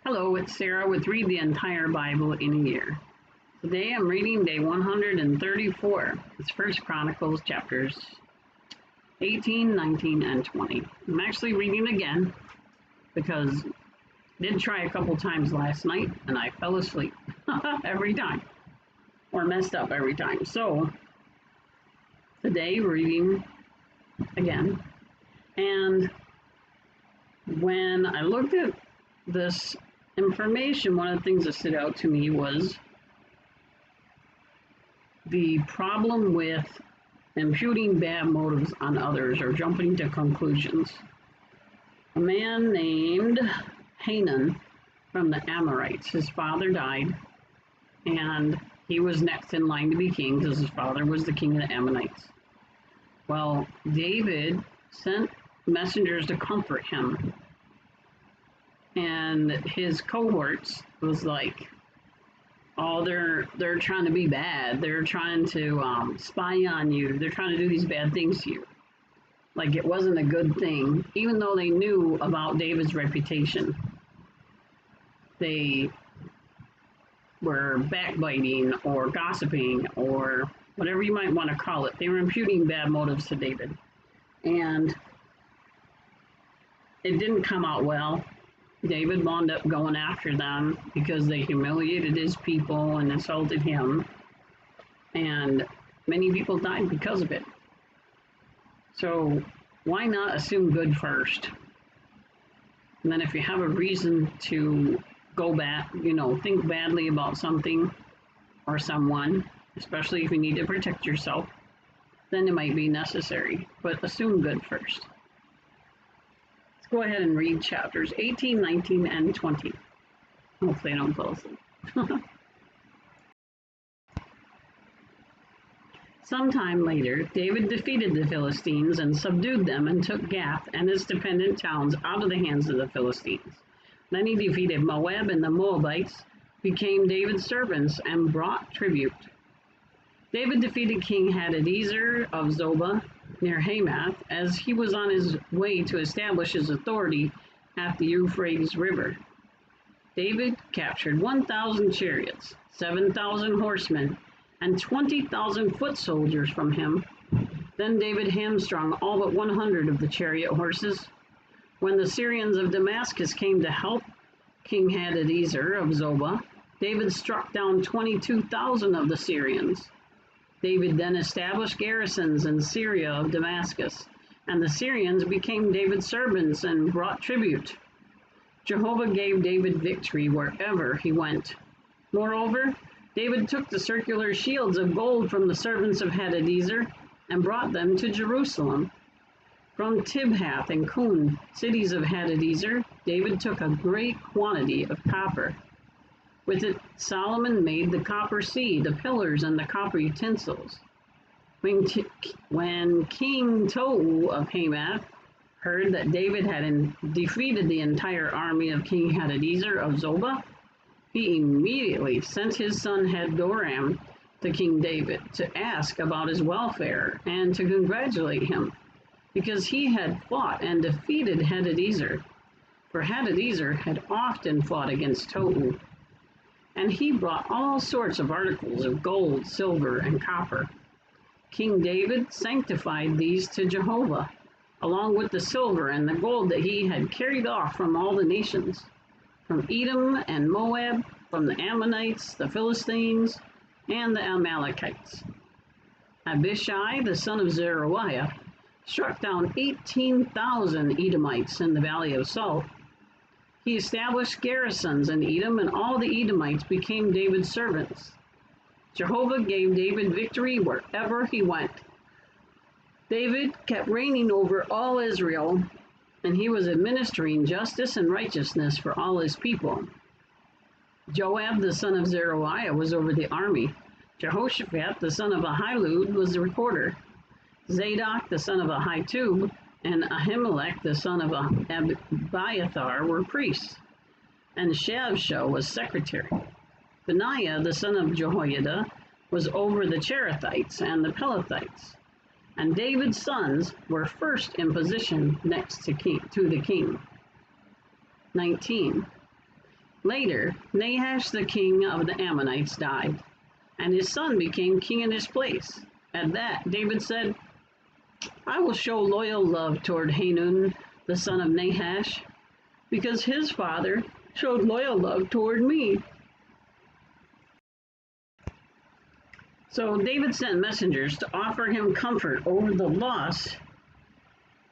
Hello, it's Sarah with Read the Entire Bible in a Year. Today I'm reading day 134. It's First Chronicles chapters 18, 19, and 20. I'm actually reading again because I did try a couple times last night and I fell asleep every time or messed up every time. So today we're reading again, and when I looked at this information, one of the things that stood out to me was the problem with imputing bad motives on others or jumping to conclusions. A man named Hanan from the Amorites, his father died, and he was next in line to be king because his father was the king of the Ammonites. Well, David sent messengers to comfort him, and his cohorts was like, oh, they're trying to be bad. They're trying to spy on you. They're trying to do these bad things to you. Like it wasn't a good thing, even though they knew about David's reputation. They were backbiting or gossiping or whatever you might want to call it. They were imputing bad motives to David. And it didn't come out well. David wound up going after them because they humiliated his people and insulted him, and many people died because of it. So why not assume good first? And then if you have a reason to go back, think badly about something or someone, especially if you need to protect yourself, then it might be necessary, but assume good first. Go ahead and read chapters 18, 19, and 20. Hopefully I don't fall asleep. Sometime later, David defeated the Philistines and subdued them and took Gath and its dependent towns out of the hands of the Philistines. Then he defeated Moab, and the Moabites became David's servants and brought tribute. David defeated King Hadadezer of Zobah near Hamath as he was on his way to establish his authority at the Euphrates River. David captured 1,000 chariots, 7,000 horsemen, and 20,000 foot soldiers from him. Then David hamstrung all but 100 of the chariot horses. When the Syrians of Damascus came to help King Hadadezer of Zobah, David struck down 22,000 of the Syrians. David then established garrisons in Syria of Damascus, and the Syrians became David's servants and brought tribute. Jehovah gave David victory wherever he went. Moreover, David took the circular shields of gold from the servants of Hadadezer and brought them to Jerusalem. From Tibhath and Kun, cities of Hadadezer, David took a great quantity of copper. With it, Solomon made the copper sea, the pillars, and the copper utensils. When King Tou of Hamath heard that David had defeated the entire army of King Hadadezer of Zobah, he immediately sent his son Hadoram to King David to ask about his welfare and to congratulate him, because he had fought and defeated Hadadezer. For Hadadezer had often fought against Tou, and he brought all sorts of articles of gold, silver, and copper. King David sanctified these to Jehovah, along with the silver and the gold that he had carried off from all the nations, from Edom and Moab, from the Ammonites, the Philistines, and the Amalekites. Abishai, the son of Zeruiah, struck down 18,000 Edomites in the Valley of Salt. He established garrisons in Edom, and all the Edomites became David's servants. Jehovah gave David victory wherever he went. David kept reigning over all Israel, and he was administering justice and righteousness for all his people. Joab, the son of Zeruiah, was over the army. Jehoshaphat, the son of Ahilud, was the recorder. Zadok, the son of Ahitub, and Ahimelech, the son of Abiathar, were priests, and Shavsha was secretary. Benaiah, the son of Jehoiada, was over the Cherethites and the Pelethites, and David's sons were first in position next to the king. 19. Later, Nahash the king of the Ammonites died, and his son became king in his place. At that, David said, I will show loyal love toward Hanun, the son of Nahash, because his father showed loyal love toward me. So David sent messengers to offer him comfort over the loss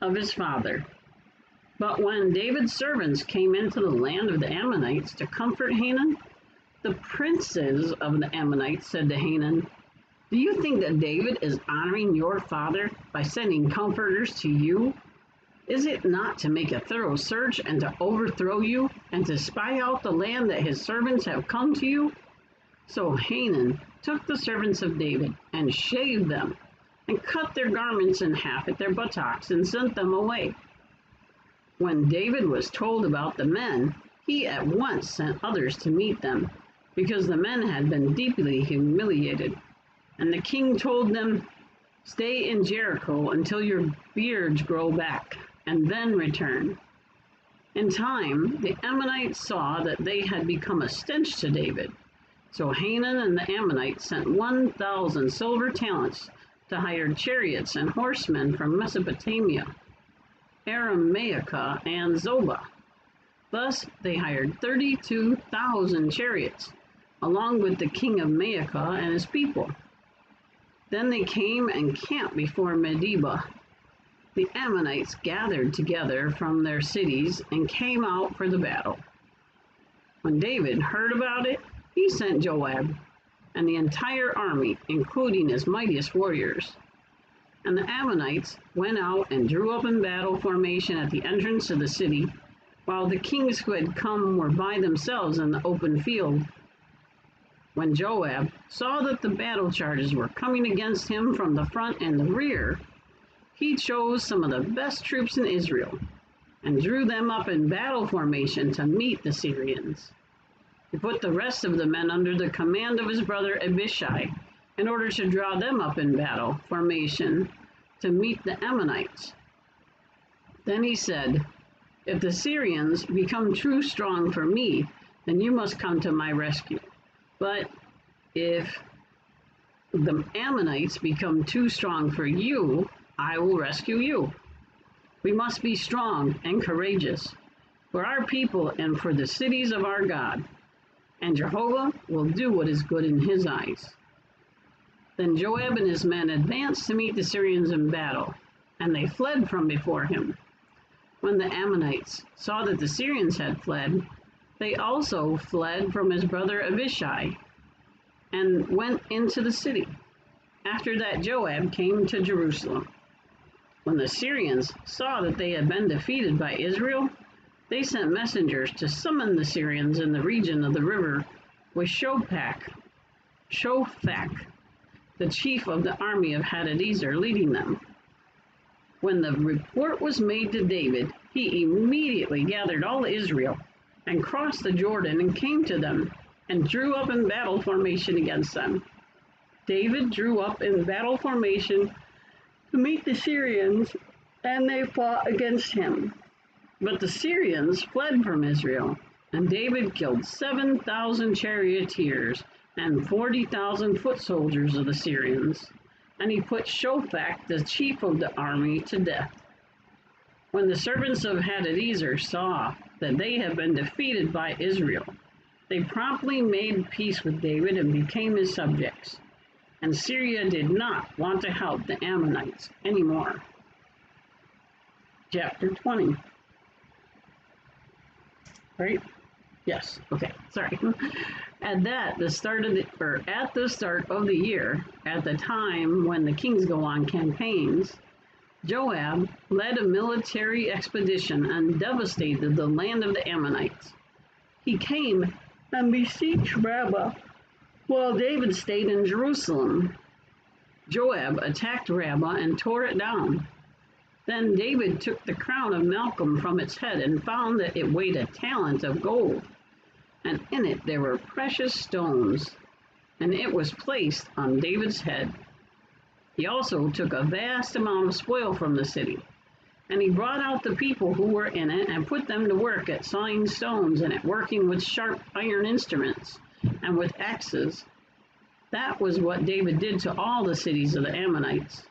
of his father. But when David's servants came into the land of the Ammonites to comfort Hanun, the princes of the Ammonites said to Hanun, do you think that David is honoring your father by sending comforters to you? Is it not to make a thorough search and to overthrow you and to spy out the land that his servants have come to you? So Hanun took the servants of David and shaved them and cut their garments in half at their buttocks and sent them away. When David was told about the men, he at once sent others to meet them, because the men had been deeply humiliated. And the king told them, stay in Jericho until your beards grow back, and then return. In time, the Ammonites saw that they had become a stench to David. So Hanun and the Ammonites sent 1,000 silver talents to hire chariots and horsemen from Mesopotamia, Aramaica, and Zobah. Thus they hired 32,000 chariots, along with the king of Maacah and his people. Then they came and camped before Medeba. The Ammonites gathered together from their cities and came out for the battle. When David heard about it, he sent Joab and the entire army, including his mightiest warriors. And the Ammonites went out and drew up in battle formation at the entrance of the city, while the kings who had come were by themselves in the open field. When Joab saw that the battle charges were coming against him from the front and the rear, he chose some of the best troops in Israel and drew them up in battle formation to meet the Syrians. He put the rest of the men under the command of his brother Abishai, in order to draw them up in battle formation to meet the Ammonites. Then he said, if the Syrians become too strong for me, then you must come to my rescue. But if the Ammonites become too strong for you, I will rescue you. We must be strong and courageous for our people and for the cities of our God, and Jehovah will do what is good in his eyes. Then Joab and his men advanced to meet the Syrians in battle, and they fled from before him. When the Ammonites saw that the Syrians had fled, they also fled from his brother Abishai and went into the city. After that, Joab came to Jerusalem. When the Syrians saw that they had been defeated by Israel, they sent messengers to summon the Syrians in the region of the river with Shofak, the chief of the army of Hadadezer, leading them. When the report was made to David, he immediately gathered all Israel and crossed the Jordan and came to them and drew up in battle formation against them. David drew up in battle formation to meet the Syrians, and they fought against him. But the Syrians fled from Israel, and David killed 7,000 charioteers and 40,000 foot soldiers of the Syrians, and he put Shofak, the chief of the army, to death. When the servants of Hadadezer saw that they had been defeated by Israel, they promptly made peace with David and became his subjects. And Syria did not want to help the Ammonites anymore. Chapter 20. Right? Yes. Okay. Sorry. At the start of the year, at the time when the kings go on campaigns, Joab led a military expedition and devastated the land of the Ammonites. He came and besieged Rabbah, while David stayed in Jerusalem. Joab attacked Rabbah and tore it down. Then David took the crown of Malcolm from its head and found that it weighed a talent of gold, and in it there were precious stones, and it was placed on David's head. He also took a vast amount of spoil from the city, And he brought out the people who were in it and put them to work at sawing stones and at working with sharp iron instruments and with axes. That was what David did to all the cities of the Ammonites.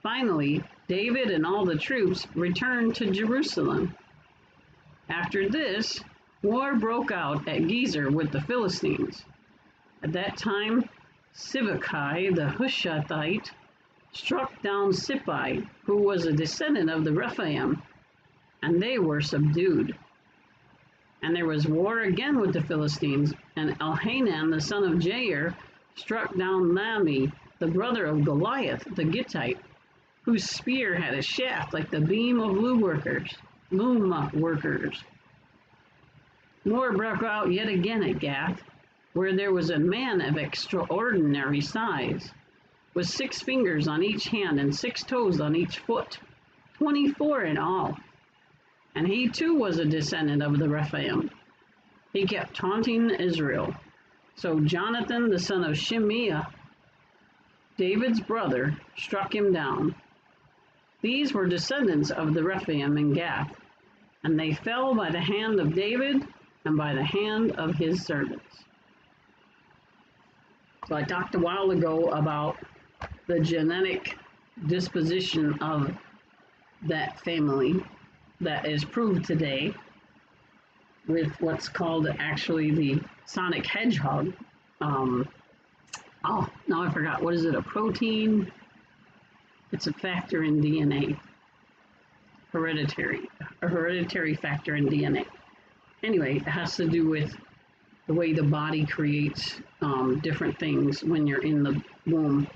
Finally, David and all the troops returned to Jerusalem. After this, war broke out at Gezer with the Philistines. At that time, Sibbecai the Hushathite struck down Sippai, who was a descendant of the Rephaim, and they were subdued. And there was war again with the Philistines, and Elhanan the son of Jair struck down Lami, the brother of Goliath the Gittite, whose spear had a shaft like the beam of loom workers. War broke out yet again at Gath, where there was a man of extraordinary size, with 6 fingers on each hand and 6 toes on each foot, 24 in all. And he too was a descendant of the Rephaim. He kept taunting Israel. So Jonathan the son of Shimeah, David's brother, struck him down. These were descendants of the Rephaim in Gath, and they fell by the hand of David and by the hand of his servants. So I talked a while ago about the genetic disposition of that family that is proved today with what's called actually the sonic hedgehog. Now I forgot, what is it, a protein? It's a factor in DNA, a hereditary factor in DNA. Anyway, it has to do with the way the body creates different things when you're in the womb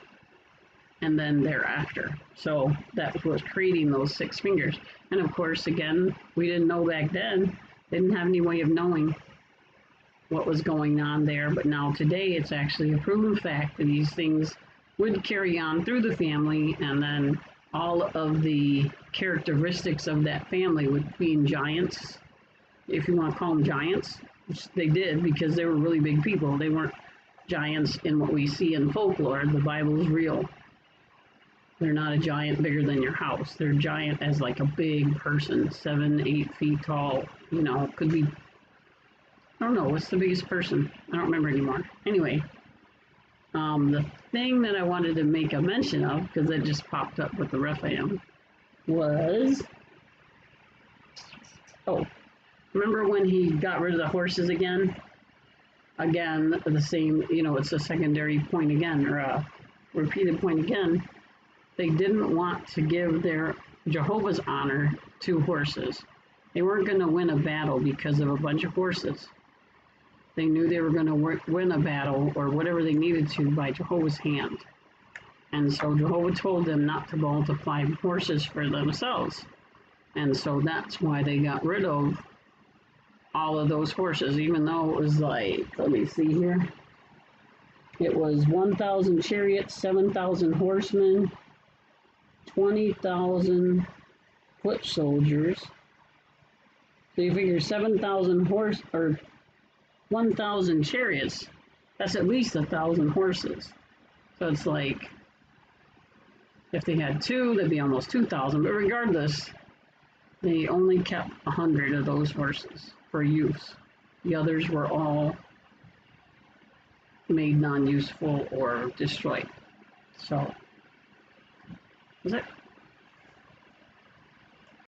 and then thereafter. So that was creating those 6 fingers. And of course, again, we didn't know back then. They didn't have any way of knowing what was going on there. But now today, it's actually a proven fact that these things would carry on through the family, and then all of the characteristics of that family would be giants, if you want to call them giants, which they did because they were really big people. They weren't giants in what we see in folklore. The Bible is real. They're not a giant bigger than your house. They're giant as like a big person, 7, 8 feet tall. You know, could be, I don't know, what's the biggest person? I don't remember anymore. Anyway, the thing that I wanted to make a mention of, because it just popped up with the Rephaim, was, remember when he got rid of the horses again? Again, the same, it's a secondary point again, or a repeated point again. They didn't want to give their Jehovah's honor to horses. They weren't going to win a battle because of a bunch of horses. They knew they were going to win a battle or whatever they needed to by Jehovah's hand. And so Jehovah told them not to multiply horses for themselves. And so that's why they got rid of all of those horses, even though it was like, let me see here. It was 1,000 chariots, 7,000 horsemen, 20,000 foot soldiers. So you figure 7,000 horse or 1,000 chariots. That's at least 1,000 horses. So it's like, if they had 2, that'd be almost 2,000. But regardless, they only kept 100 of those horses for use. The others were all made non-useful or destroyed. So, that's it.